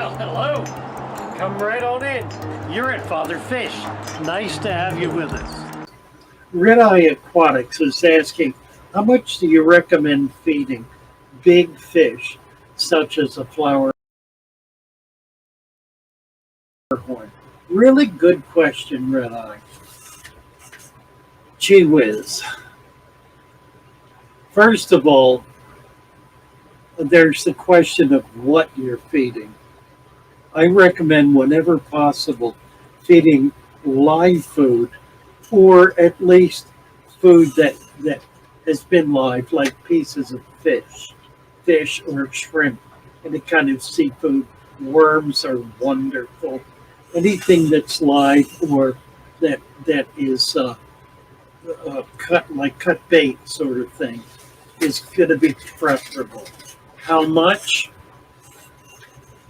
Well, hello. Come right on in. You're at Father Fish. Nice to have you with us. Red Eye Aquatics is asking, how much do you recommend feeding big fish, such as a flower horn? Really good question, Red Eye. Gee whiz. First of all, there's the question of what you're feeding. I recommend, whenever possible, feeding live food, or at least food that has been live, like pieces of fish or shrimp, any kind of seafood. Worms are wonderful. Anything that's live or that is cut bait sort of thing is going to be preferable. How much?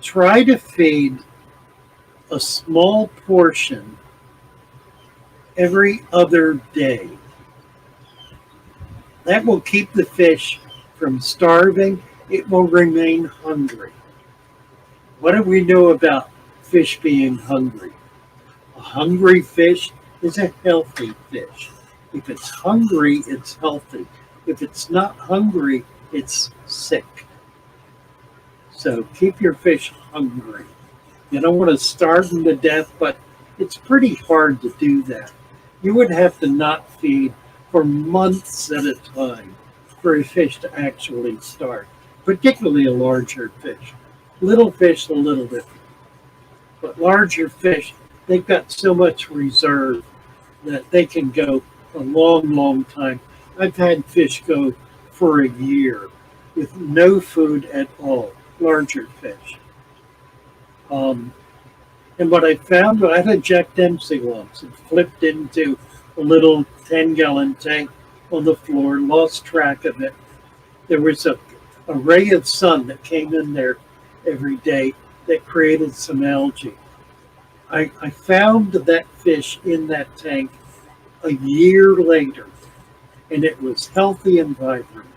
Try to feed a small portion every other day. That will keep the fish from starving. It will remain hungry. What do we know about fish being hungry? A hungry fish is a healthy fish. If it's hungry, it's healthy. If it's not hungry, it's sick. So keep your fish hungry. You don't want to starve them to death, but it's pretty hard to do that. You would have to not feed for months at a time for a fish to actually starve, particularly a larger fish. Little fish, a little different. But larger fish, they've got so much reserve that they can go a long, long time. I've had fish go for a year with no food at all, larger fish. And what I found, I had a Jack Dempsey once. It flipped into a little 10-gallon tank on the floor, lost track of it. There was a ray of sun that came in there every day that created some algae. I found that fish in that tank a year later, and it was healthy and vibrant.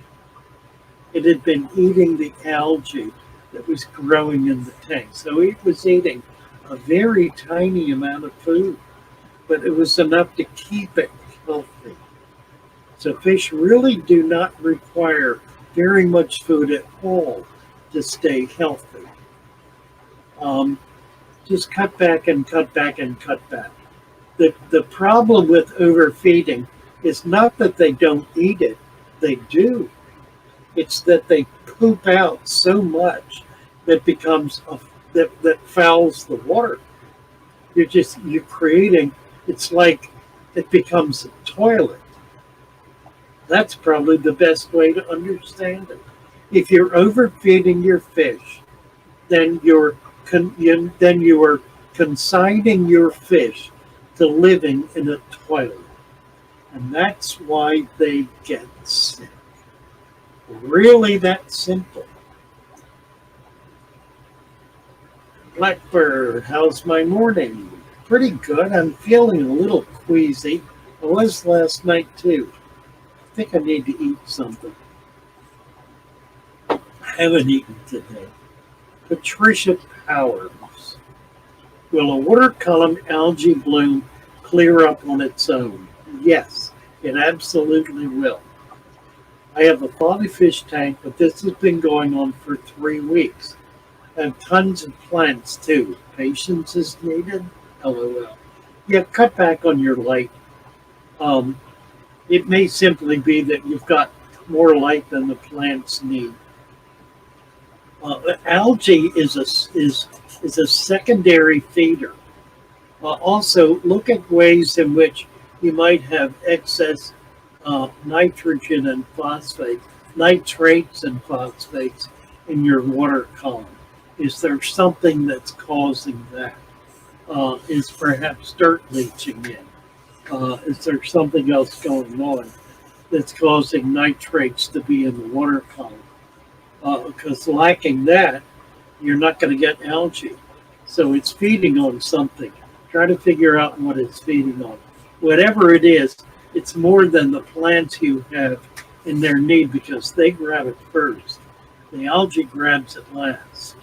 It had been eating the algae that was growing in the tank. So it was eating a very tiny amount of food, but it was enough to keep it healthy. So fish really do not require very much food at all to stay healthy. Just cut back and cut back and cut back. The problem with overfeeding is not that they don't eat it, they do. It's that they poop out so much that becomes that fouls the water. You're creating, it's like it becomes a toilet. That's probably the best way to understand it. If you're overfeeding your fish, then you are consigning your fish to living in a toilet. And that's why they get sick. Really that simple. Blackbird, how's my morning? Pretty good. I'm feeling a little queasy. I was last night too. I think I need to eat something. I haven't eaten today. Patricia Powers. Will a water column algae bloom clear up on its own? Yes, it absolutely will. I have a bobby fish tank, but this has been going on for 3 weeks. I have tons of plants too. Patience is needed. LOL. Yeah, cut back on your light. It may simply be that you've got more light than the plants need. Algae is a secondary feeder. Also, look at ways in which you might have excess nitrogen and phosphate, nitrates and phosphates in your water column. Is there something that's causing that? Is perhaps dirt leaching in? Is there something else going on that's causing nitrates to be in the water column? Because lacking that, you're not going to get algae. So it's feeding on something. Try to figure out what it's feeding on. Whatever it is, it's more than the plants you have in their need because they grab it first. The algae grabs it last.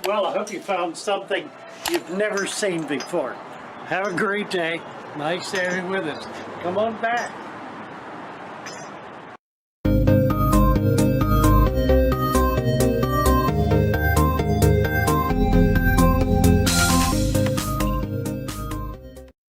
Well, I hope you found something you've never seen before. Have a great day. Nice having you with us. Come on back.